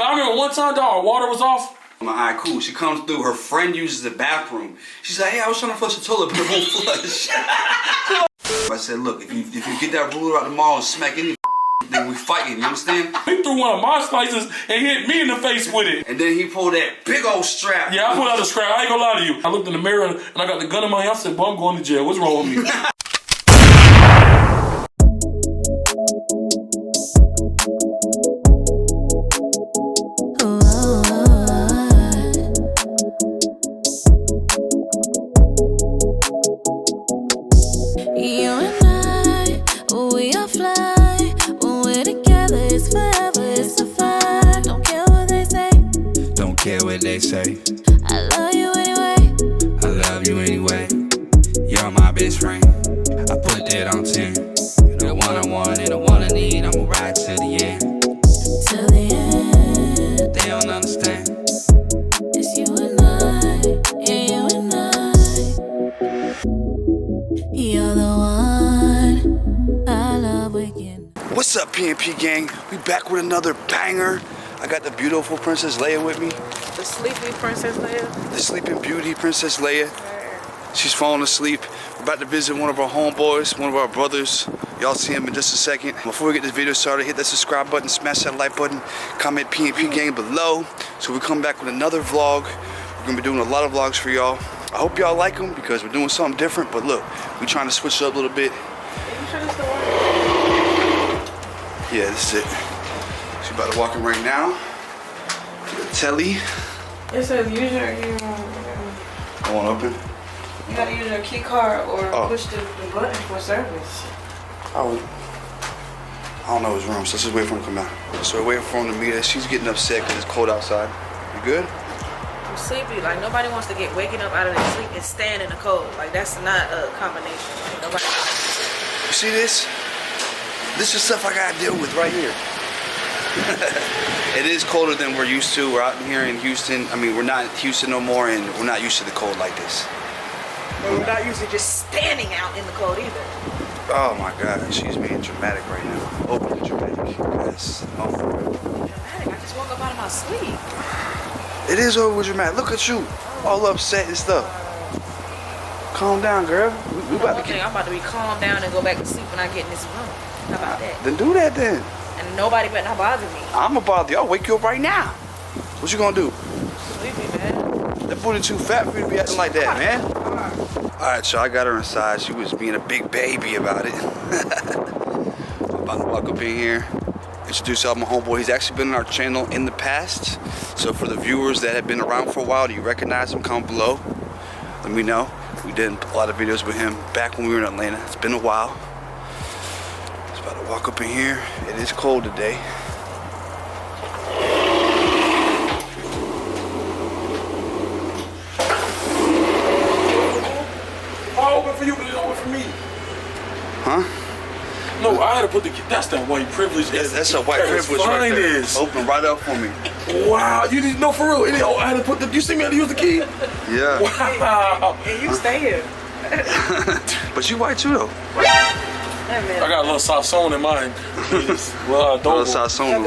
But I remember one time, dog, our water was off. I'm like, alright, cool. She comes through. Her friend uses the bathroom. She's like, hey, I was trying to flush the toilet, but it won't flush. I said, look, if you get that ruler out the mall and smack any then we fighting, you understand? He threw one of my slices and hit me in the face with it. And then he pulled that big old strap. Yeah, I pulled out the strap. I ain't gonna lie to you. I looked in the mirror and I got the gun in my hand. I said, boy, I'm going to jail. What's wrong with me? They say I love you anyway. I love you anyway. You're my best friend. I put that on 10. The one I want and the one I need. I'ma ride to the end. Till the end. They don't understand. It's you and I. Yeah, you and I. You're the one I love again. What's up, PNP gang? We back with another banger. I got the beautiful Princess Leia with me. The sleepy Princess Leia. The sleeping beauty Princess Leia. She's falling asleep. We're about to visit one of our homeboys, one of our brothers. Y'all see him in just a second. Before we get this video started, hit that subscribe button, smash that like button, comment PNP gang below. So we come back with another vlog. We're gonna be doing a lot of vlogs for y'all. I hope y'all like them because we're doing something different. But look, we're trying to switch it up a little bit. Are you sure this the one? Yeah, this is it. She's about to walk in right now. The telly. It says use your I won't open. you gotta use your key card or Oh. push the button for service. I don't know his room, so let's just wait for him to come out. So we're waiting for him to meet us. She's getting upset because it's cold outside. You good? I'm sleepy. Like nobody wants to get waking up out of their sleep and stand in the cold. Like that's not a combination. Like, nobody. You see this? This is stuff I gotta deal with right here. It is colder than we're used to. We're out here in Houston. I mean, we're not in Houston no more, and we're not used to the cold like this. But we're not used to just standing out in the cold either. Oh my God, she's being dramatic right now. Overly dramatic. Yes. Oh. Dramatic. I just woke up out of my sleep. It is overly dramatic. Look at you, all upset and stuff. Calm down, girl. We about to get. I'm about to be calmed down and go back to sleep when I get in this room. How about that? Then do that then. And nobody better not bother me. I'ma bother you. I'll wake you up right now. What you gonna do? Sleepy, man. That booty too fat for you to be acting like that, man. Alright, so I got her inside. She was being a big baby about it. I'm about to walk up in here, introduce y'all my homeboy. He's actually been on our channel in the past. So for the viewers that have been around for a while, do you recognize him? Comment below. Let me know. We did a lot of videos with him back when we were in Atlanta. It's been a while. About to walk up in here. It is cold today. I open for you, but it open for me. Huh? No, I had to put the. That's that white privilege. That's a white privilege right there. Open right up for me. Wow, you didn't know for real. I had to put the. You see me how to use the key? Yeah. Wow. And you stay here. But you white too though. I got a little sazon in mine. Well, A little sazon.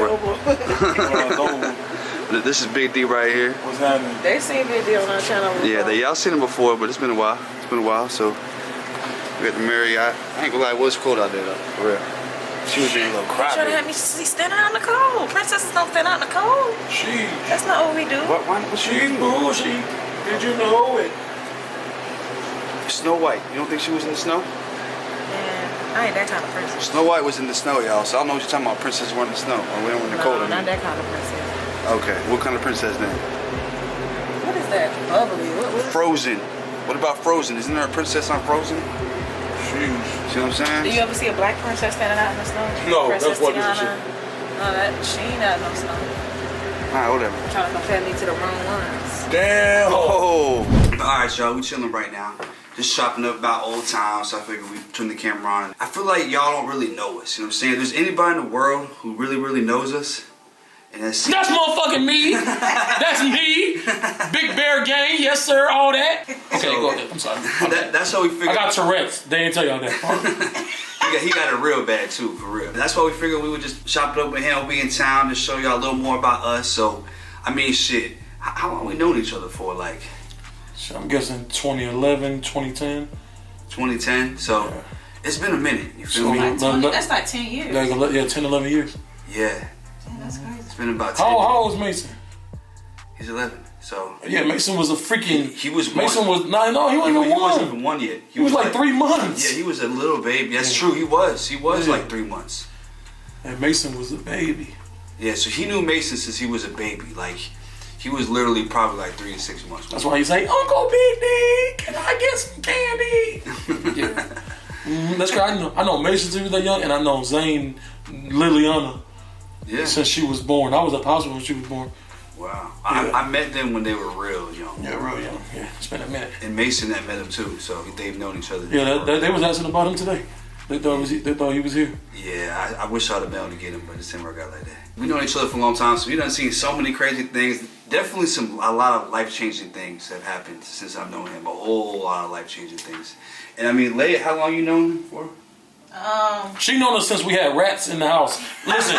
This is Big D right here. What's happening? They seen Big D on our channel before. Yeah, y'all seen him before, but it's been a while. It's been a while, so we got the Marriott. I ain't gonna lie, it was cold out there though, for real. She was being a little Trying to crybaby. have me standing out in the cold. Princesses don't stand out in the cold. She. That's not what we do. What She's bougie. Did you know it? Snow White. You don't think she was in the snow? Man, I ain't that kind of princess. Snow White was in the snow, y'all, so I don't know what you're talking about. Princesses weren't in the snow. Or we don't in the cold. No, not that kind of princess. Okay, what kind of princess then? What is that? Bubbly. What? Frozen. What about Frozen? Isn't there a princess on Frozen? Sheesh. See what I'm saying? Do you ever see a black princess standing out in the snow? No, Princess that's what Tiana? this is. No, she ain't out in no snow. Alright, whatever. Trying to compare me to the wrong ones. Damn. Oh! Alright, y'all, we chilling right now. Just chopping up about old times, so I figured we'd turn the camera on. I feel like y'all don't really know us, you know what I'm saying? If there's anybody in the world who really knows us, and that's motherfucking me. That's me. Big Bear Gang, yes sir, all that. Okay, So, go ahead. I'm sorry. that's how we figured. I got Tourette's. They didn't tell y'all that. He got it real bad too, for real. That's why we figured we would just chop it up with him. We'll be in town to show y'all a little more about us. So, I mean, shit. How long we known each other for? Like, I'm guessing 2011, 2010. 2010. So, yeah. It's been a minute. You feel me? Like 20, that's like 10 years. Yeah, 10, 11 years. Yeah. Damn, that's crazy. It's been about 10 How old was Mason? He's 11. So yeah, Mason was a freaking. He was Mason one. was no, he wasn't even one. He wasn't even one yet. He was like 3 months. Yeah, he was a little baby. That's true. He was like 3 months. And Mason was a baby. Yeah, so he knew Mason since he was a baby. Like, he was literally probably like 3 to 6 months. That's why you say, Uncle Big D, can I get some candy? Yeah. That's crazy. I know Mason since he was that young, and I know Zane, Liliana, since she was born. I was at the hospital when she was born. Wow. Yeah. I met them when they were real young. Yeah, real young. Yeah, it's been a minute. And Mason had met him too, so they've known each other. Yeah, they was asking about him today. They thought he was here. Yeah, I wish I'd have been able to get him, but it didn't work out like that. We known each other for a long time, so we done seen so many crazy things. Definitely a lot of life-changing things have happened since I've known him. A whole lot of life-changing things. And I mean, Leia, how long you known him for? She known us since we had rats in the house. Listen,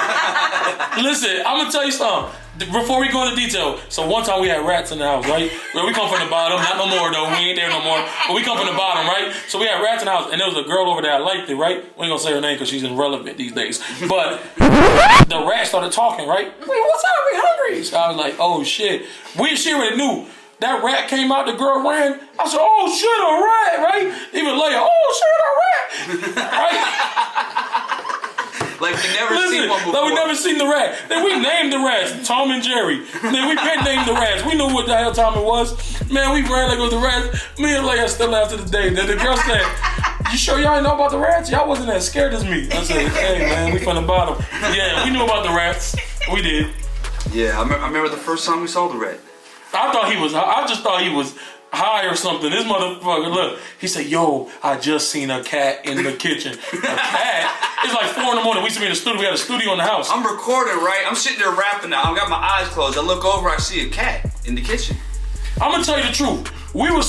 I'm gonna tell you something. Before we go into detail, so one time we had rats in the house, right? Well, we come from the bottom, not no more though. We ain't there no more. But we come from the bottom, right? So we had rats in the house, and there was a girl over there I liked it, right? We ain't gonna say her name because she's irrelevant these days. But the rat started talking, right? Wait, what's up? We hungry? So I was like, oh shit. She already knew. That rat came out, the girl ran. I said, oh shit, a rat, right? Even later, oh shit, a rat, right? Like we never seen one before. Like we never seen the rat. Then we named the rats Tom and Jerry. Then we been named the rats. We knew what the hell time it was. Man, we ran like it was the rats. Me and Leia still after the day. Then the girl said, you sure y'all ain't know about the rats? Y'all wasn't as scared as me. I said, hey man, we from the bottom. Yeah, we knew about the rats. We did. Yeah, I remember the first time we saw the rat. I just thought he was high or something. This motherfucker, look, he said, yo, I just seen a cat in the kitchen. A cat? It's like 4 in the morning. We used to be in the studio. We had a studio in the house. I'm recording, right? I'm sitting there rapping now. I got my eyes closed. I look over, I see a cat in the kitchen. I'm gonna tell you the truth. We were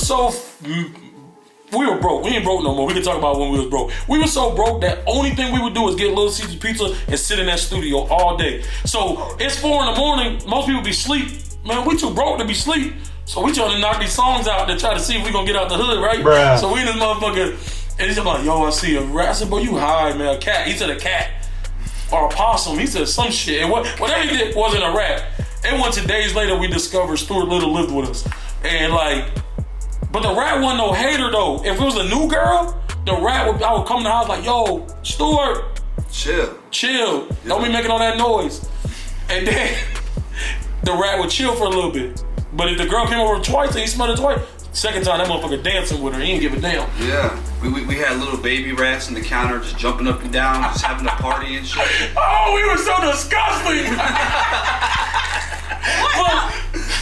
broke. We ain't broke no more. We can talk about when we was broke. We were so broke that only thing we would do is get Little Caesars pizza and sit in that studio all day. So it's 4 in the morning. Most people be asleep. Man, we too broke to be asleep. So we trying to knock these songs out to try to see if we gonna get out the hood, right? Bruh. So we in this motherfucker, and he's like, yo, I see a rat. I said, boy, you high, man. A cat. He said a cat. Or a possum. He said some shit. And whatever he did wasn't a rat. And 2 days later, we discovered Stuart Little lived with us. And like, but the rat wasn't no hater though. If it was a new girl, I would come to the house like, yo, Stuart. Chill. Don't be making all that noise. And then the rat would chill for a little bit. But if the girl came over twice and he smelled it twice, second time that motherfucker dancing with her, he didn't give a damn. Yeah, we had little baby rats on the counter just jumping up and down, just having a party and shit. Oh, we were so disgusting.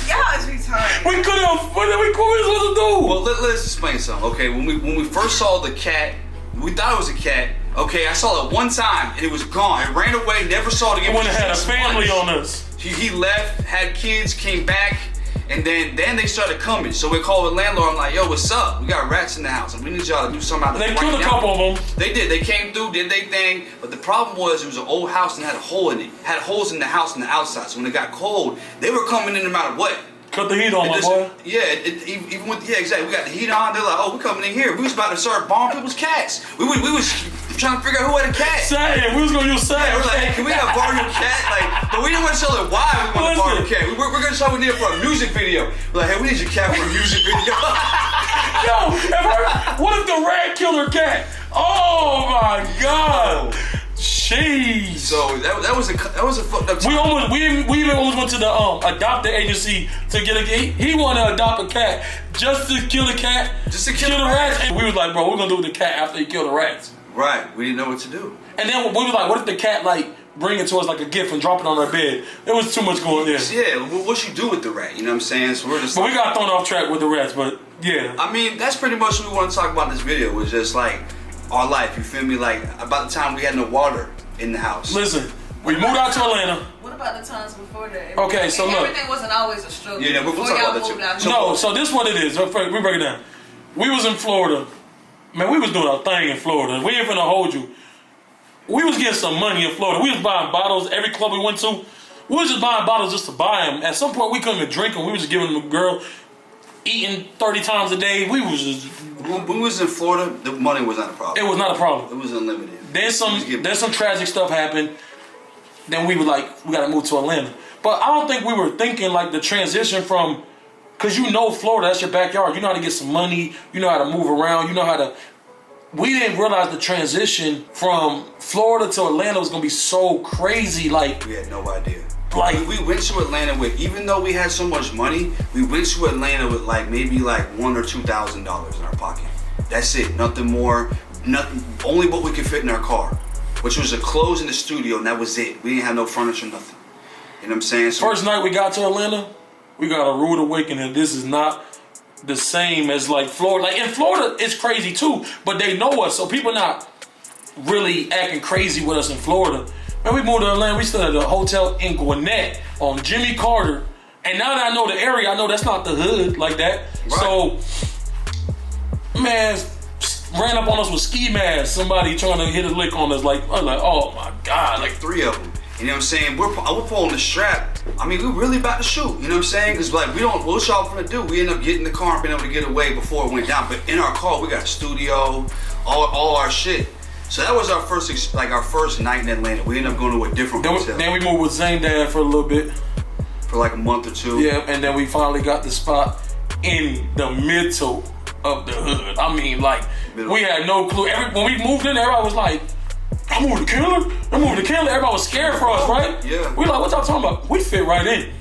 Y'all is retarded. We could have, what were we supposed to do? Well, let's explain something. Okay, when we first saw the cat, we thought it was a cat. Okay, I saw it one time and it was gone. It ran away, never saw it again. When it had a family on us. He left, had kids, came back. And then they started coming. So we called the landlord. I'm like, yo, what's up? We got rats in the house. And we need y'all to do something about They killed a couple of them. They did. They came through, did their thing. But the problem was it was an old house and had a hole in it. Had holes in the house and the outside. So when it got cold, they were coming in no matter what. Cut the heat on, my boy. Yeah, even with, yeah, exactly. We got the heat on. They're like, oh, we're coming in here. We was about to start bombing people's cats. We was trying to figure out who had a cat. Saying, we was gonna use saying. Yeah, we're like, hey, can we have borrow your cat? Like, but we didn't want to tell her why we wanted to borrow your cat. We're gonna tell her we need it for a music video. We're like, hey, we need your cat for a music video. Yo, what if the rat killed her cat? Oh my God. Jeez. So that was a fucked up time. We even almost went to the adopted agency to get he wanted to adopt a cat just to kill the cat, just to kill the rats. And we was like, bro, we're gonna do with the cat after he killed the rats. Right. We didn't know what to do. And then we was like, what if the cat like bring it to us like a gift and drop it on our bed? There was too much going there. Yeah. What you do with the rat? You know what I'm saying? So we're just. But we got thrown off track with the rats. But yeah. I mean, that's pretty much what we want to talk about in this video. Was just like our life. You feel me? Like about the time we had no water in the house. Listen, we moved out to Atlanta. What about the times before that? Okay, so look. Everything wasn't always a struggle. Yeah, we'll talk about that too. No, so this is what it is. We break it down. We was in Florida. Man, we was doing our thing in Florida. We ain't finna hold you. we was getting some money in Florida. We was buying bottles. Every club we went to, we was just buying bottles just to buy them. At some point, we couldn't even drink them. We was just giving them a girl, eating 30 times a day. We was just... When we was in Florida, the money was not a problem. It was not a problem. It was unlimited. Then some tragic stuff happened. Then we were like, we gotta move to Atlanta. But I don't think we were thinking like the transition from, cause you know Florida, that's your backyard. You know how to get some money. You know how to move around. You know how to... We didn't realize the transition from Florida to Atlanta was gonna be so crazy. Like, we had no idea. Like, we went to Atlanta with, even though we had so much money, we went to Atlanta with like maybe like $1,000 or $2,000 in our pocket. That's it. Nothing more. Nothing. Only what we could fit in our car, which was the clothes in the studio, and that was it. We didn't have no furniture, nothing. You know what I'm saying? So, first night we got to Atlanta, we got a rude awakening. This is not the same as like Florida. Like in Florida, it's crazy too, but they know us, so people not really acting crazy with us in Florida. Man, we moved to Atlanta, we stayed at a hotel in Gwinnett on Jimmy Carter, and now that I know the area, I know that's not the hood like that. Right. So, man, ran up on us with ski masks, somebody trying to hit a lick on us, like, I was like, oh my God. Like 3 of them. You know what I'm saying? We're pulling the strap. I mean, we're really about to shoot. You know what I'm saying? Because like, what y'all gonna do? We end up getting in the car and being able to get away before it went down. But in our car, we got a studio, all our shit. So that was our first night in Atlanta. We ended up going to a different hotel. Then we moved with Zane Dad for a little bit. For like a month or two. Yeah, and then we finally got the spot in the middle of the hood. I mean, like, we had no clue. When we moved in, everybody was like, I'm moving to Killer. Everybody was scared for us, right? Yeah. We like, what y'all talking about? We fit right in.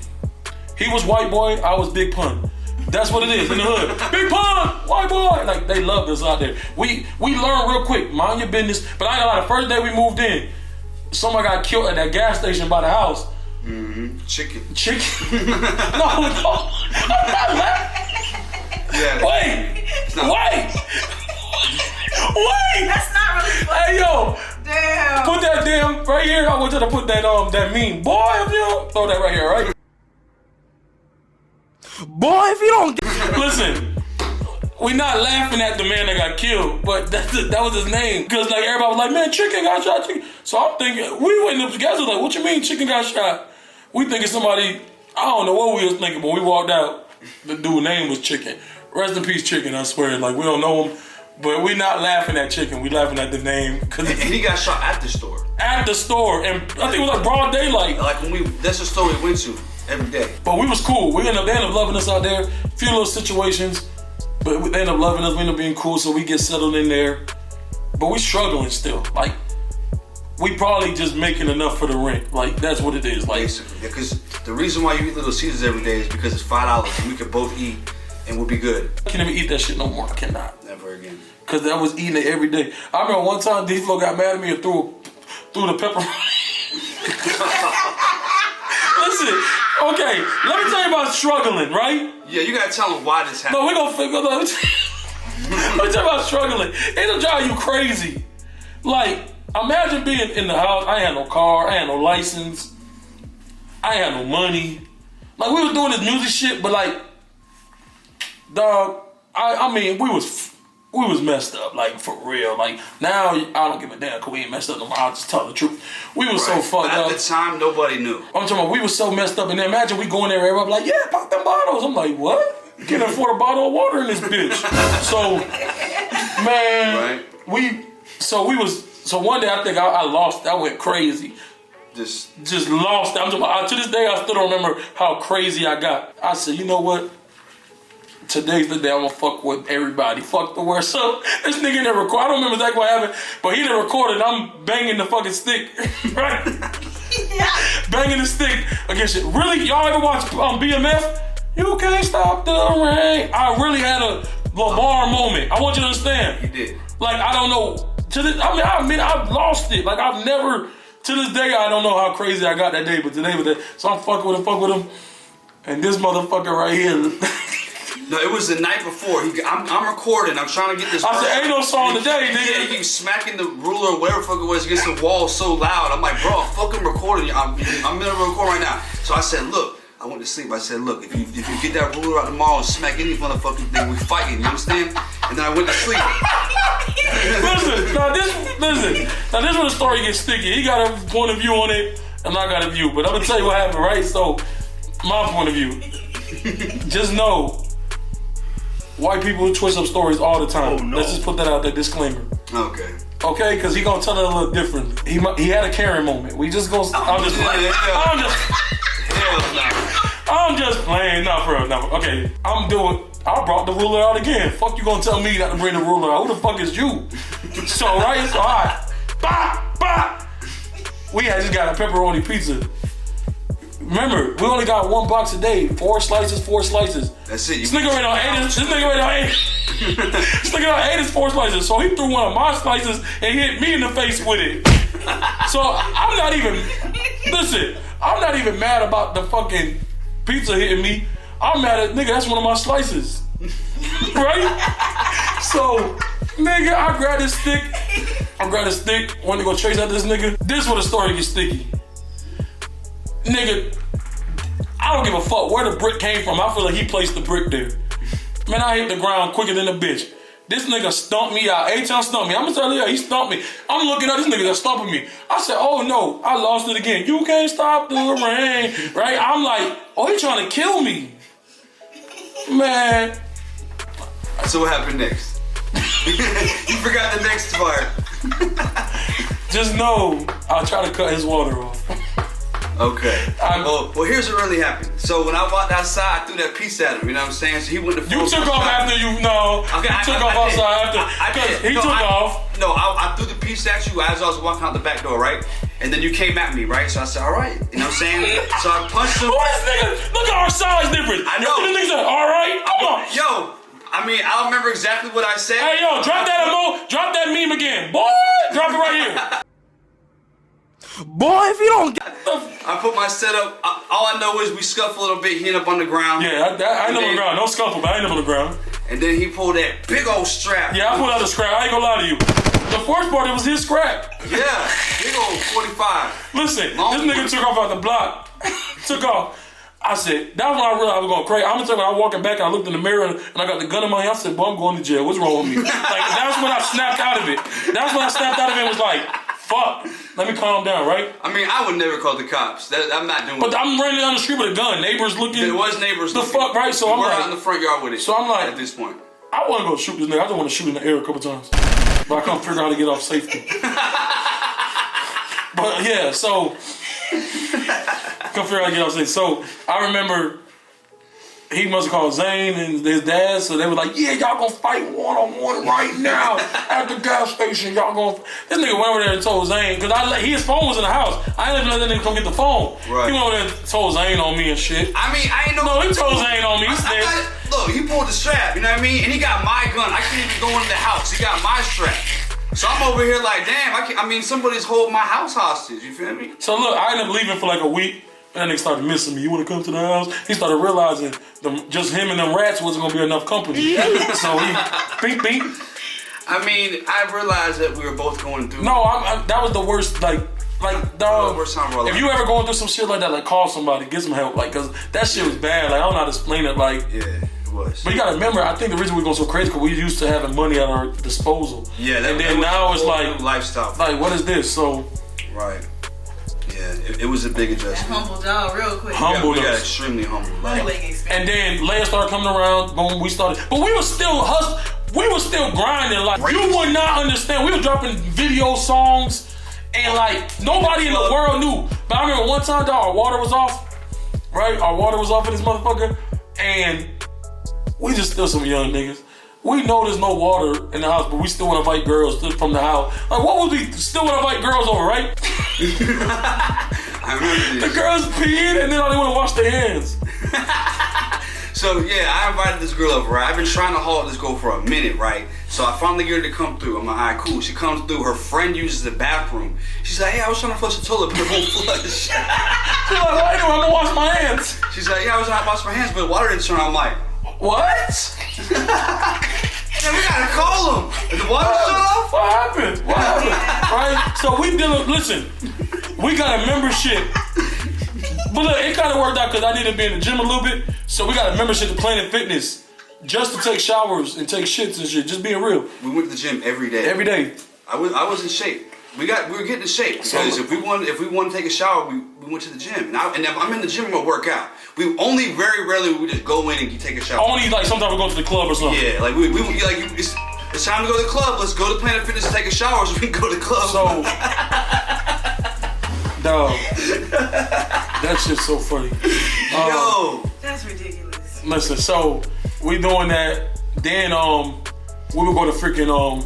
He was white boy, I was big pun. That's what it is in the hood. Big pun, white boy. Like, they loved us out there. We learned real quick, mind your business. But I ain't gonna lie, the first day we moved in, somebody got killed at that gas station by the house. Mm-hmm. Chicken. No. I'm not laughing. Yeah. Wait. That's not really funny. Hey, yo. Damn. Put that damn right here. I want you to put that that meme. Boy, if you don't throw that right here, right? Boy, if you don't listen, we not laughing at the man that got killed, but that was his name. Because like everybody was like, man, chicken got shot. Chicken. So I'm thinking, we went up together like, what you mean chicken got shot? We thinking somebody, I don't know what we was thinking, but we walked out. The dude's name was Chicken. Rest in peace, Chicken. I swear, like we don't know him. But we not laughing at Chicken. We laughing at the name. And he got shot at the store. At the store. And I think it was like broad daylight. Like that's the store we went to every day. But we was cool. They ended up loving us out there. A few little situations. But they ended up loving us. We ended up being cool. So we get settled in there. But we struggling still. Like, we probably just making enough for the rent. Like, that's what it is. Like, basically. Because the reason why you eat Little Caesars every day is because it's $5 and we could both eat and we'll be good. I can't even eat that shit no more. I cannot. Never again. Because I was eating it every day. I remember one time Phlo got mad at me and threw the pepperoni. Listen, okay, let me tell you about struggling, right? Yeah, you gotta tell them why this happened. No, we're gonna figure let me tell you about struggling. It'll drive you crazy. Like, imagine being in the house. I ain't had no car, I ain't had no license, I ain't had no money. Like, we was doing this music shit, but like, dog, I mean, we was messed up, like, for real. Like, now, I don't give a damn because we ain't messed up no more. I'll just tell the truth. We was so fucked up. At the time, nobody knew. I'm talking about, we was so messed up. And then imagine we go in there, everybody like, yeah, pop them bottles. I'm like, what? You can't afford a bottle of water in this bitch. So, man, right. So one day I think I lost, I went crazy. Just lost. I'm talking about, to this day, I still don't remember how crazy I got. I said, you know what? Today's the day I'm gonna fuck with everybody. Fuck the worst. So this nigga didn't record. I don't remember exactly what happened, but he didn't record it. I'm banging the fucking stick, right? Banging the stick against it. Really, y'all ever watch BMF? You can't stop the rain. I really had a Lamar moment. I want you to understand. You did. Like, I don't know. I mean, I've lost it. Like, I've never. To this day, I don't know how crazy I got that day, but today was that. So I'm fucking with him, and this motherfucker right here. No, it was the night before. I'm recording. I'm trying to get this. I said, ain't no song today, nigga. Yeah, he keeps smacking the ruler or whatever the fuck it was against the wall so loud. I'm like, bro, I'm fucking recording. I'm gonna record right now. So I said, look, I went to sleep. I said, look, if you get that ruler out tomorrow and smack any motherfucking thing, we fighting. You understand? And then I went to sleep. Listen. Now this is where the story gets sticky. He got a point of view on it, and I got a view. But I'm gonna tell you what happened, right? So, my point of view. Just know, white people twist up stories all the time. Oh, no. Let's just put that out there, disclaimer. Okay. Okay, because he gonna tell it a little different. He had a Karen moment. We just gonna. I'm just playing. I'm just playing. No, for real. No. Okay, I brought the ruler out again. Fuck you gonna tell me not to bring the ruler out? Who the fuck is you? So right, so alright. Bah. We had just got a pepperoni pizza. Remember, we only got one box a day. 4 slices. That's it. This nigga right now ate This nigga done ate his 4 slices. So he threw one of my slices and hit me in the face with it. So I'm not even mad about the fucking pizza hitting me. I'm mad at, nigga, that's one of my slices. Right? So, nigga, I grabbed a stick, wanted to go chase after this nigga. This is where the story gets sticky. Nigga, I don't give a fuck where the brick came from. I feel like he placed the brick there. Man, I hit the ground quicker than a bitch. This nigga stumped me out. A-Town stumped me. I'm gonna tell you, he stumped me. I'm looking at this nigga that's stumping me. I said, oh no, I lost it again. You can't stop the rain, right? I'm like, oh, he trying to kill me. Man. So what happened next? You forgot the next part. Just know, I'll try to cut his water off. Okay. Well, here's what really happened. So when I walked outside, I threw that piece at him. You know what I'm saying? So he went to. You took off after you. No. Okay, you took off outside after. He took off. No, I threw the piece at you as I was walking out the back door, right? And then you came at me, right? So I said, all right. You know what I'm saying? So I punched him. Who is nigga? Look at our size difference. I know. The nigga said, all right. Come on. Yo. I mean, I don't remember exactly what I said. Hey, yo, drop that meme again. Boy, drop it right here. Boy, if you don't get I put my setup, all I know is we scuffle a little bit, he ended up on the ground. Yeah, I ain't up on the ground. No scuffle, but I ain't up on the ground. And then he pulled that big old strap. Yeah, I pulled out the scrap. I ain't gonna lie to you. The first part, it was his scrap. Yeah, big old 45. Listen, this nigga took off out the block. Took off. I said, that's when I realized I was going crazy. I'm gonna tell you, when I was walking back, I looked in the mirror and I got the gun in my hand. I said, boy, I'm going to jail. What's wrong with me? Like, that's when I snapped out of it. That's when I snapped out of it and was like, fuck, let me calm down, right? I mean, I would never call the cops. I'm not doing But I'm running down the street with a gun. Neighbors looking. There was neighbors looking. The fuck, right? So we're I'm like, out in the front yard with it. So I'm like, at this point, I want to go shoot this nigga. I just want to shoot in the air a couple times. But I can't figure out how to get off safety. But yeah, so, couldn't figure out how to get off safety. So I remember he must have called Zane and his dad, so they were like, yeah, y'all gonna fight one-on-one right now at the gas station. Y'all gonna. This nigga went over there and told Zane, because his phone was in the house. I didn't even let that nigga come get the phone. Right. He went over there and told Zane on me and shit. I mean, I ain't know. No, he told Zane on me. Look, he pulled the strap, you know what I mean? And he got my gun. I can't even go into the house. He got my strap. So I'm over here like, damn, I mean, somebody's holding my house hostage, you feel me? So look, I ended up leaving for like a week. That nigga started missing me. You want to come to the house? He started realizing just him and them rats wasn't going to be enough company. So he, bink. I mean, I realized that we were both going through. No, that was the worst, like dog. Worst time of our life. If you ever going through some shit like that, like call somebody, get some help. Like, cause that shit was bad. Like, I don't know how to explain it. Like, yeah, it was. But you gotta remember, I think the reason we're going so crazy because we used to having money at our disposal. Yeah, and then now it's like lifestyle. Like, what is this? So. Right. Yeah, it was a big adjustment. That humbled y'all real quick. We got extremely humble. And then Leia started coming around. Boom, we started. But we were still hustling. We were still grinding. Like, you would not understand. We were dropping video songs and like nobody in the world knew. But I remember one time, dog, our water was off. Right? Our water was off in this motherfucker. And we just still some young niggas. We know there's no water in the house, but we still want to invite girls from the house. Like, what would we still want to invite girls over, right? I remember this. The girls peeing and then they want to wash their hands. So yeah, I invited this girl over, right? I've been trying to haul this girl for a minute, right? So I finally get her to come through. I'm like, all right, cool. She comes through. Her friend uses the bathroom. She's like, hey, I was trying to flush the toilet, but it won't flush. She's like, why do I have to wash my hands? She's like, yeah, I was trying to wash my hands, but the water didn't turn on. I'm like, what? Yeah, we gotta call him. Did the water shut off? What happened? Right? So we listen, we got a membership. But look, it kind of worked out because I needed to be in the gym a little bit. So we got a membership to Planet Fitness just to take showers and take shits and shit. Just being real. We went to the gym every day. Every day. I was in shape. We were getting in shape because if we want to take a shower, we went to the gym. And if I'm in the gym, I'm gonna work out. We only very rarely we just go in and take a shower. Only like sometimes we go to the club or something. Yeah, like it's time to go to the club. Let's go to Planet Fitness and take a shower so we can go to the club. So, dog, that shit's so funny. Yo, That's ridiculous. Listen, so we doing that. Then we would go to freaking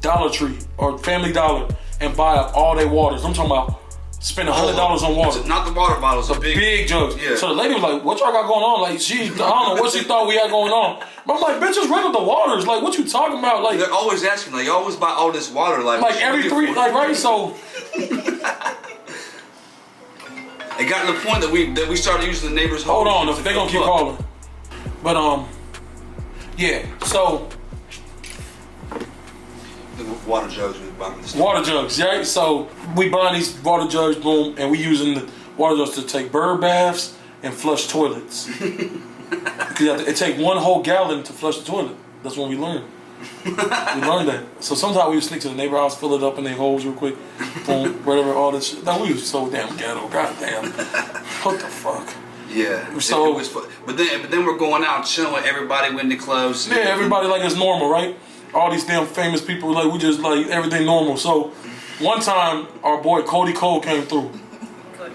Dollar Tree or Family Dollar and buy up all their waters. I'm talking about spending $100 on water. Not the water bottles, the big jugs. Yeah. So the lady was like, "What y'all got going on?" Like I don't know what she thought we had going on. But I'm like, "Bitch, just rent up the waters. Like, what you talking about?" Like, they're always asking, like, you always buy all this water, like every three, like, right? So it got to the point that we started using the neighbor's hose. hold on, they gonna keep calling. But yeah. So the water jugs we buying this. water jugs, right? So we buying these water jugs, boom, and we using the water jugs to take bird baths and flush toilets. Because it take one whole gallon to flush the toilet. That's when we learned. We learned that. So sometimes we would sneak to the neighbor house, fill it up in their holes real quick, boom, whatever, all this shit. No, we was so damn ghetto. Goddamn. What the fuck? Yeah. So, it was, but then we're going out chilling with everybody in the clubs. Yeah, everybody like it's normal, right? All these damn famous people, like we just like everything normal. So one time our boy Cody Cole came through.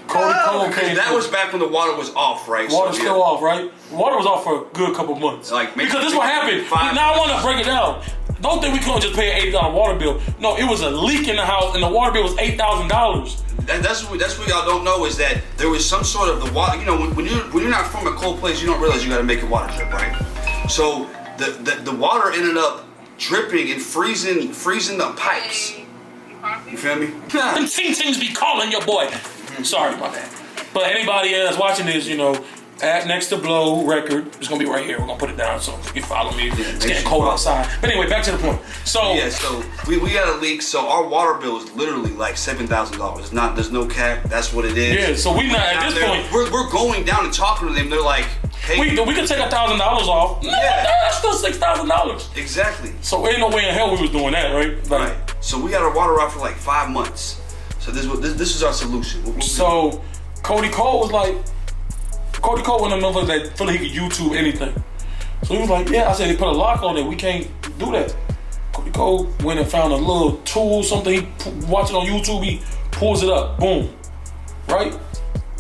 Cody Cole came That through. was back when the water was off, right? Water's still off, right? Water was off for a good couple months. Like maybe because this is what happened. Now I want to break it down. Don't think we couldn't just pay an $80 water bill. No, it was a leak in the house, and the water bill was $8,000. That's what y'all don't know is that there was some sort of the water. You know, when you're not from a cold place, you don't realize you got to make a water drip, right? So the water ended up dripping and freezing the pipes. You feel me? Them things be calling your boy. Sorry, my bad. But anybody that's watching this, you know, at Next to Blow record, it's gonna be right here. We're gonna put it down so you can follow me. It's getting cold outside. But anyway, back to the point. So yeah, so we got a leak. So our water bill is literally like $7,000. There's no cap. That's what it is. Yeah. So we not at this point. We're going down and talking to them. They're like, hey, we can take $1,000 off. Yeah. That's still $6,000. Exactly. So ain't no way in hell we was doing that, right? Like, right. So we got our water out for like 5 months. So this is our solution. So Cody Cole was like, Cody Cole one of them motherfuckers that feel like he could YouTube anything. So he was like, yeah, I said they put a lock on it. We can't do that. Cody Cole went and found a little tool, something he watch it on YouTube. He pulls it up, boom, right?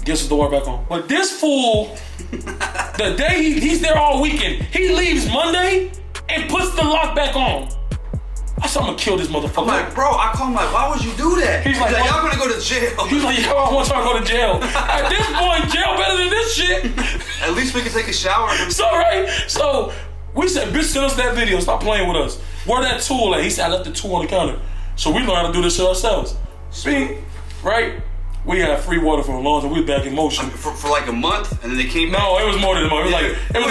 Gets the door back on. But this fool, the day he's there all weekend, he leaves Monday and puts the lock back on. I said, I'm gonna kill this motherfucker. I'm like, bro, I called him like, why would you do that? He's like, y'all gonna go to jail. He's like, yo, I want y'all to go to jail. At this point, jail better than this shit. At least we can take a shower. So, right? So, we said, bitch, send us that video. Stop playing with us. Where that tool at? He said, I left the tool on the counter. So, we learned how to do this shit ourselves. See? Right? We had free water for a long time. We were back in motion. For like a month, and then they came back. No, it was more than a month. It was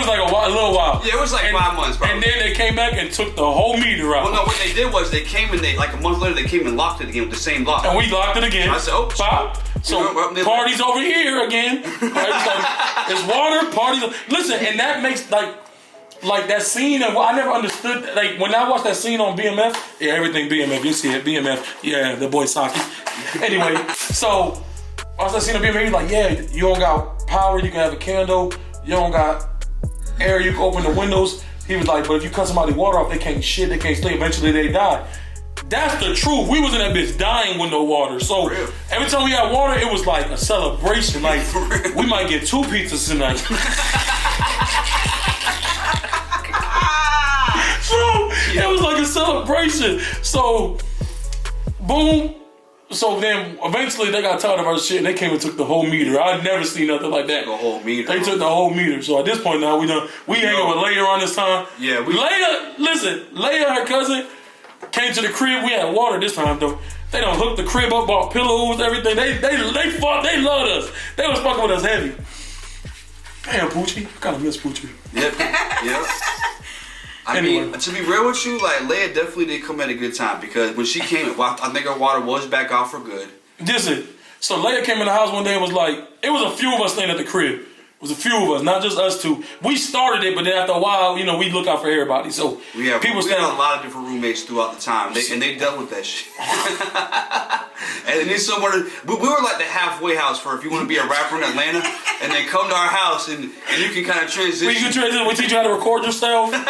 like a little while. Yeah, it was like 5 months, probably. And then they came back and took the whole meter out. Well, no, what they did was they came and like a month later, they came and locked it again with the same lock. And we locked it again. I said, oh. Pop. So, parties over here again. Right? It's water, parties. Listen, and that makes like that scene of, I never understood, like when I watched that scene on BMF, yeah, everything BMF, you see it, BMF, yeah, the boy Saki. Anyway, so I was listening to BMF, he's like, yeah, you don't got power, you can have a candle, you don't got air, you can open the windows. He was like, but if you cut somebody's water off, they can't shit, they can't sleep, eventually they die. That's the truth. We was in that bitch dying with no water. So every time we had water, it was like a celebration. Like, we might get 2 pizzas tonight. So it was like a celebration. So boom. So then eventually they got tired of our shit and they came and took the whole meter. I'd never seen nothing like that. The whole meter. They took the whole meter. So at this point now we hanging with Leia around this time. Yeah, Leia, her cousin, came to the crib. We had water this time though. They done hooked the crib up, bought pillows, everything. They fought. They loved us. They was fucking with us heavy. Damn, Poochie. I kind of miss Poochie. Yep. I mean, to be real with you, like Leia definitely did come at a good time because when she came, I think her water was back out for good. Listen, So Leia came in the house one day and was like, it was a few of us staying at the crib. It was a few of us, not just us two. We started it, but then after a while, you know, we look out for everybody. So we had a lot of different roommates throughout the time, and they dealt with that shit. And then somewhere, we were like the halfway house for if you want to be a rapper in Atlanta, and then come to our house and you can kind of transition. You can transition. We teach you how to record yourself. For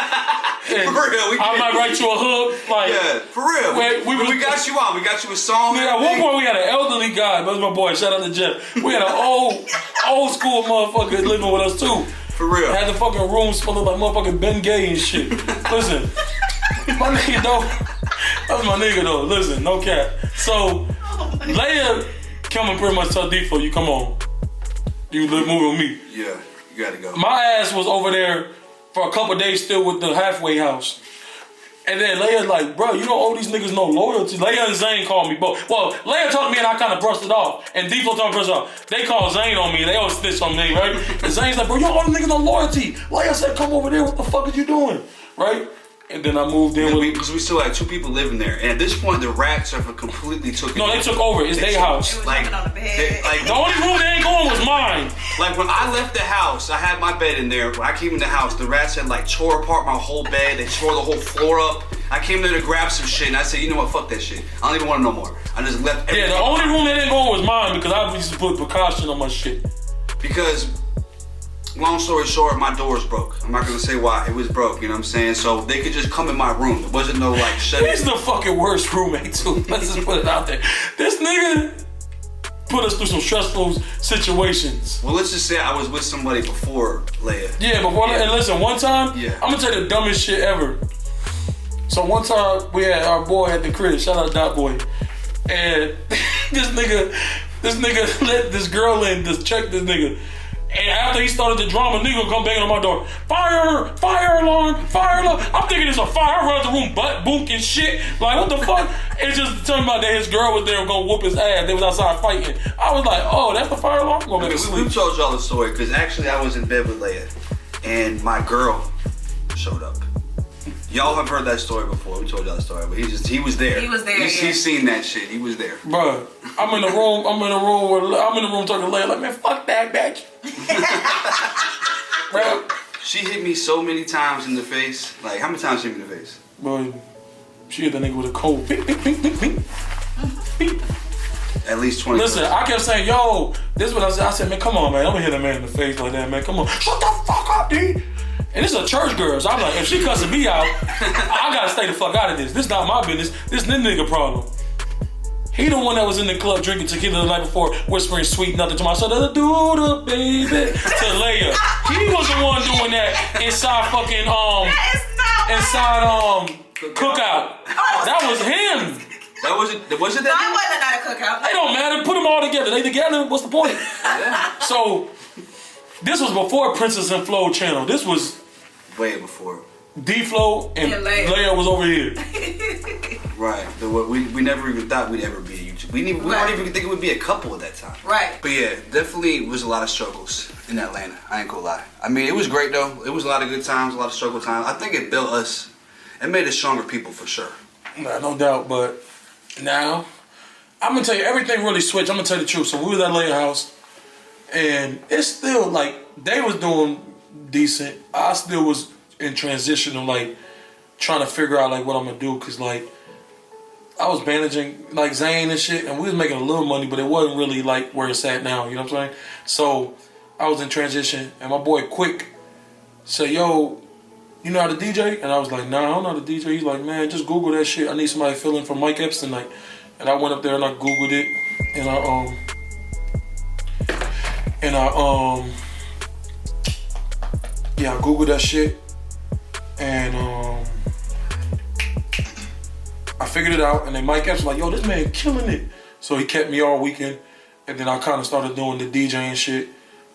real, I might write you a hook. Like, yeah, for real. We got you out. We got you a song. Yeah, at one point we had an elderly guy. That's my boy. Shout out to Jeff. We had an old school motherfucker living with us too. For real. Had the fucking rooms full of like motherfucking Ben Gay and shit. Listen, my nigga though. That's my nigga though. Listen, no cap. So Leia come and pretty much tell D-Phlo, you come on. You live moving with me. Yeah, you gotta go. My ass was over there for a couple days still with the halfway house. And then Leia like, bro, you don't owe these niggas no loyalty. Leia and Zane called me both. Well, Leia told me and I kind of brushed it off. And D-Phlo told me brushed it off. They called Zane on me. They always snitch on me, right? And Zane's like, bro, you don't owe the niggas no loyalty. Leia said, come over there. What the fuck are you doing? Right? And then I moved in because we still had 2 people living there. And at this point, the rats have completely took it. No, they took over. It's their house. Like on the bed. The only room they ain't going was mine. Like when I left the house, I had my bed in there. When I came in the house, the rats had like tore apart my whole bed. They tore the whole floor up. I came there to grab some shit and I said, you know what, fuck that shit. I don't even want to know more. I just left everything. Yeah, the only room they didn't go was mine because I used to put precaution on my shit. Because, long story short, my door's broke. I'm not gonna say why. It was broke, you know what I'm saying? So they could just come in my room. There wasn't no like shut. He's the fucking worst roommate too. Let's just put it out there. This nigga put us through some stressful situations. Well, let's just say I was with somebody before Leia. Yeah, before and listen, one time, I'm gonna tell you the dumbest shit ever. So one time we had our boy at the crib, shout out Dot Boy. And this nigga let this girl in to check this nigga. And after he started the drama, nigga come banging on my door. Fire alarm. I'm thinking it's a fire. I run out the room, butt boonking shit. Like, what the fuck? It's just telling me about that his girl was there gonna whoop his ass. They was outside fighting. I was like, oh, that's the fire alarm? I'm gonna make it sleep. We told y'all the story, because actually I was in bed with Leia, and my girl showed up. Y'all have heard that story before. We told y'all the story, but he was there. He was there. He's seen that shit. He was there. Bruh, I'm in the room talking to Leia like, man, fuck that bitch. Bro, she hit me so many times in the face. Like, how many times she hit me in the face? Bro, she hit that nigga with a cold. Beep, beep, beep, beep, beep. Beep. At least 20. Listen, I kept saying, yo, this is what I said. I said, man, come on, man. I'm gonna hit a man in the face like that, man. Come on. Shut the fuck up, D. And this is a church girl, so I'm like, if she cussing me out, I gotta stay the fuck out of this. This not my business. This nigga problem. He the one that was in the club drinking tequila the night before, whispering sweet nothing to myself. Do baby to Leia. He was the one doing that inside fucking cookout. That was him. That wasn't No, it wasn't a cookout. They don't matter. Put them all together. They together. What's the point? Yeah. So this was before PrincessxPhlo channel. This was way before. D-Phlo and Leia was over here. Right. We never even thought we'd ever be a YouTuber. We don't even think it would be a couple at that time. Right. But yeah, definitely was a lot of struggles in Atlanta. I ain't gonna lie. I mean, it was great though. It was a lot of good times, a lot of struggle times. I think it built us. It made us stronger people for sure. No doubt. But now, I'm gonna tell you, everything really switched. I'm gonna tell you the truth. So we was at Leia house, and it's still like they was doing decent. I still was in transition of like trying to figure out like what I'm gonna do, cause like I was managing like Zane and shit, and we was making a little money, but it wasn't really like where it's at now. You know what I'm saying? So I was in transition, and my boy Quick said, "Yo, you know how to DJ?" And I was like, "Nah, I don't know how to DJ." He's like, "Man, just Google that shit. I need somebody to fill in for Mike Epps tonight." And I went up there and I Googled it, and I Googled that shit, and I figured it out. And then Mike Epps was like, "Yo, this man killing it." So he kept me all weekend, and then I kind of started doing the DJing shit,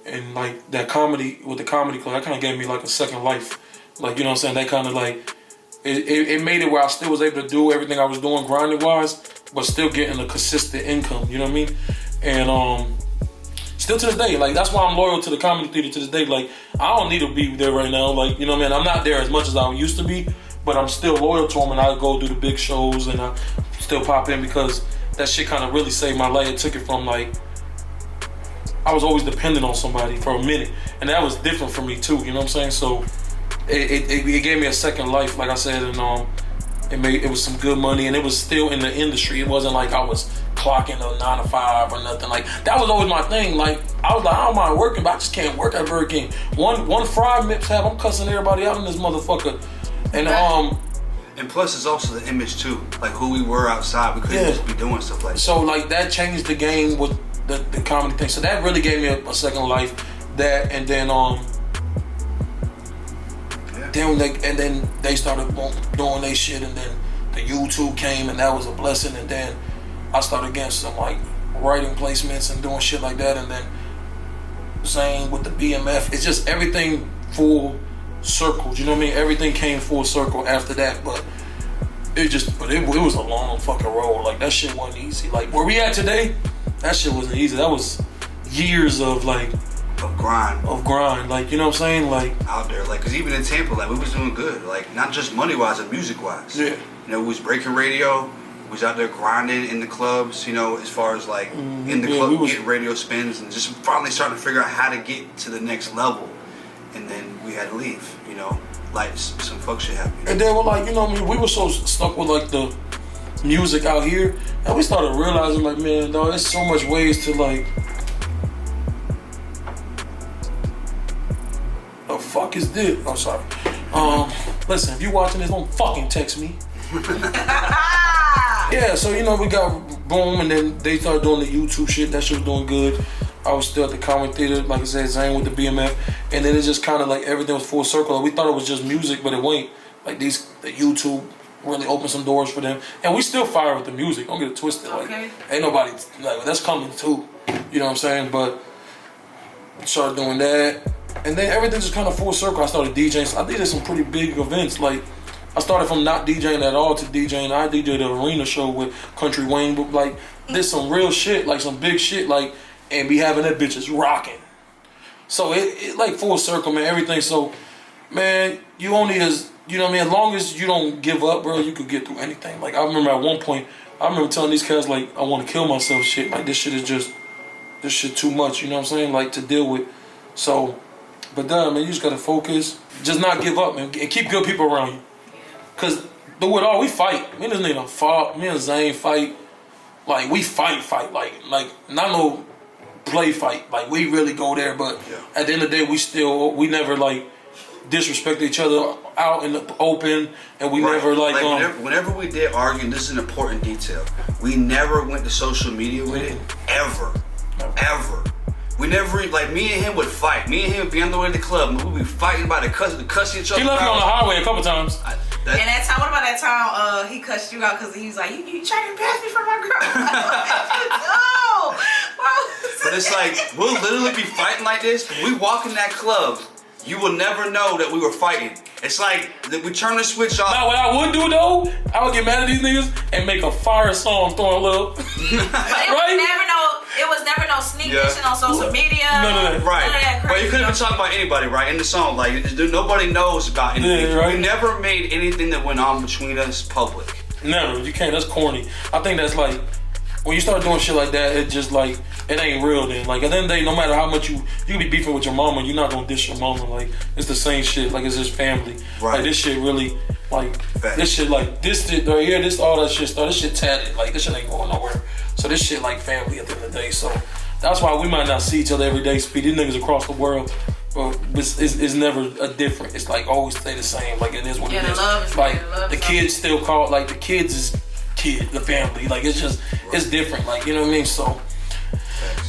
and like that comedy with the comedy club, that kind of gave me like a second life. Like, you know what I'm saying? That kind of like, it made it where I still was able to do everything I was doing grinding wise, but still getting a consistent income, you know what I mean? And still to this day, like that's why I'm loyal to the comedy theater to this day. Like, I don't need to be there right now, like, you know what I mean? I'm not there as much as I used to be, but I'm still loyal to them, and I go do the big shows, and I still pop in because that shit kind of really saved my life. It took it from like I was always dependent on somebody for a minute, and that was different for me too. You know what I'm saying? So it gave me a second life, like I said, and it was some good money, and it was still in the industry. It wasn't like I was clocking a 9 to 5 or nothing. Like that was always my thing. Like I was like, I don't mind working, but I just can't work at Burger King. One fried mishap, I'm cussing everybody out in this motherfucker, And plus, it's also the image too, like who we were outside. We couldn't just be doing stuff like that. So like that changed the game with the comedy thing. So that really gave me a second life. That and then then they started doing their shit, and then the YouTube came, and that was a blessing. And then I started getting some like writing placements and doing shit like that, and then Zane with the BMF. It's just everything full circle. You know what I mean? Everything came full circle after that, but it was a long fucking road. Like that shit wasn't easy. Like where we at today, that shit wasn't easy. That was years of grind. Like, you know what I'm saying? Like out there, like, cause even in Tampa, like we was doing good. Like not just money wise, but music wise. Yeah. You know, we was breaking radio. We was out there grinding in the clubs. You know, as far as like in the club, getting radio spins, and just finally starting to figure out how to get to the next level. And then we had to leave. You know, like some fuck shit happened. And then we're like, you know what I mean? We were so stuck with like the music out here, and we started realizing like, man, dog, there's so much ways to like. The fuck is this? I'm sorry. Listen, if you watching this, don't fucking text me. Yeah, so you know we got boom, and then they started doing the YouTube shit. That shit was doing good. I was still at the comedy theater, like I said, Zane with the BMF, and then it just kind of like everything was full circle. Like, we thought it was just music, but it wasn't. Like the YouTube really opened some doors for them, and we still fire with the music. Don't get it twisted. Like ain't nobody like that's coming too. You know what I'm saying? But started doing that. And then everything just kind of full circle. I started DJing. So I did some pretty big events. Like I started from not DJing at all to DJing. I DJed an arena show with Country Wayne, but like did some real shit, like some big shit, like and be having that bitches rocking. So it like full circle, man. Everything. So man, you only as you know what I mean. As long as you don't give up, bro, you could get through anything. Like I remember at one point, I remember telling these cats like I want to kill myself. Shit, like this shit too much. You know what I'm saying? Like to deal with. So. But man, you just gotta focus. Just not give up, man. And keep good people around you. Cause through it all, we fight. Me and this nigga fought. Me and Zane fight. Like we fight. Like not no play fight. Like we really go there. But at the end of the day, we never like disrespect each other out in the open, and we never like. Whenever we did argue, this is an important detail. We never went to social media with it ever. We never, like, me and him would fight. Me and him would be on the way to the club. We'd be fighting by the cuss each other. He left me on the highway a couple times. And that time, what about that time he cussed you out because he was like, you trying to pass me for my girl? No! But it's like, we'll literally be fighting like this. We walk in that club, you will never know that we were fighting. It's like, we turn the switch off. Now, what I would do, though, I would get mad at these niggas and make a fire song throwing a little. It was never no sneak dissing on social media. No. Right. But you couldn't even talk about anybody, right? In the song, like nobody knows about anything. Yeah, right? We never made anything that went on between us public. Never. You can't. That's corny. I think that's like when you start doing shit like that, it just like it ain't real. Then like at the end of the day, no matter how much you can be beefing with your mama, you're not gonna diss your mama. Like it's the same shit. Like it's just family. Right. Like this shit really like this shit like this shit right here. This all that shit started. This shit tatted. Like this shit ain't going nowhere. So this shit like family at the end of the day. So that's why we might not see each other every day. Speed these niggas across the world, but it's never a different. It's like always stay the same. Like it is what it is. Love is like love the kids still call it, like the kids is the family. Like it's just it's different. Like you know what I mean. So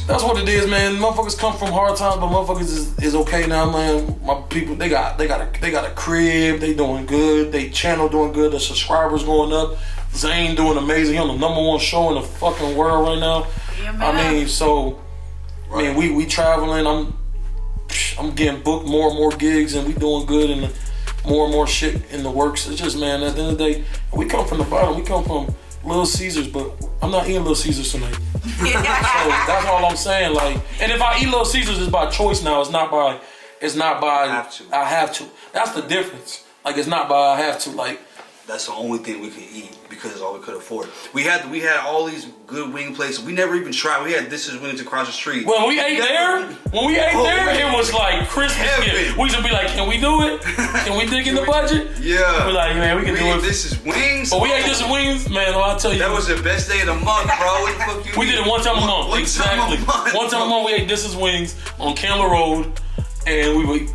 that's what it is, man. Motherfuckers come from hard times, but motherfuckers is okay now, man. My people they got a crib. They doing good. They channel doing good. The subscribers going up. Zane doing amazing. He on the #1 show in the fucking world right now. Yeah, man. I mean, so I mean, we traveling. I'm getting booked more and more gigs, and we doing good, and more and more shit in the works. It's just, man, at the end of the day, we come from the bottom. We come from Little Caesars, but I'm not eating Little Caesars tonight. So that's all I'm saying. Like, and if I eat Little Caesars, it's by choice now. It's not by. I have to. That's the difference. Like, it's not by I have to. Like. that's the only thing we could eat because it's all we could afford. We had all these good wing places. We never even tried. We had This Is Wings across the street. When we ate there, it was like Christmas gift. We used to be like, can we do it? Can we dig in the budget? Yeah. We're like, man, we can do it. This Is Wings. But we ate This Is Wings, man. I'll tell you, that was the best day of the month, bro. What the fuck you we did it one time a month. Exactly. One time a month, we ate This Is Wings on Camera Road, and we were.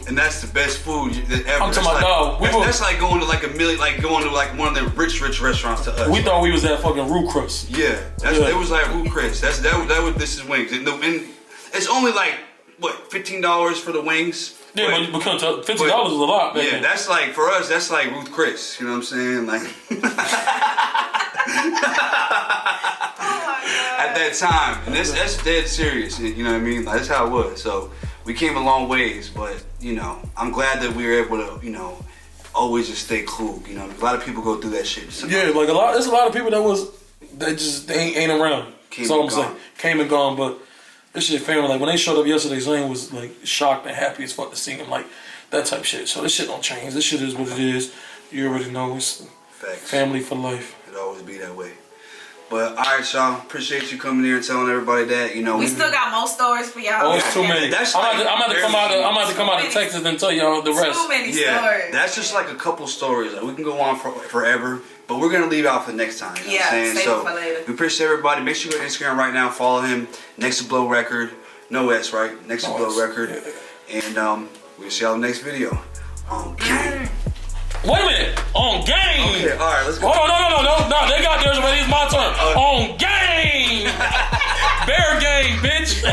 And that's the best food that ever. I'm talking about dog. That's like going to like going to like one of the rich restaurants to us. We thought we was at fucking Root Crust. Yeah, it was like Root Crust. That was This Is Wings, and it's only like what $15 for the wings. Yeah, but because $50 is a lot. Yeah, man. That's like for us. That's like Ruth Chris. You know what I'm saying? Like at that time, and that's dead serious. You know what I mean? Like, that's how it was. So. We came a long ways, but you know, I'm glad that we were able to, you know, always just stay cool. You know, a lot of people go through that shit. Yeah, like there's a lot of people that just ain't around. That's all I'm saying. Came and gone, but this shit family. Like when they showed up yesterday, Zane was like shocked and happy as fuck to see him, like that type of shit. So this shit don't change. This shit is what it is. You already know it's family for life. It'll always be that way. But all right, y'all. Appreciate you coming here and telling everybody that. You know, we still got more stories for y'all. Oh, it's too many. I'm about to come out of Texas and tell y'all the rest. Too many stories. That's just like a couple stories. Like, we can go on forever, but we're gonna leave out for next time. You know what I'm saying? Save it for later. We appreciate everybody. Make sure you go to Instagram right now. Follow him. NextxPhlo Record. No S, right? NextxPhlo Record. Yeah. And we'll see y'all in the next video. Wait a minute. On game. Okay, all right, let's go. Hold on, no. They got theirs already. It's my turn. On game. Bear game, bitch.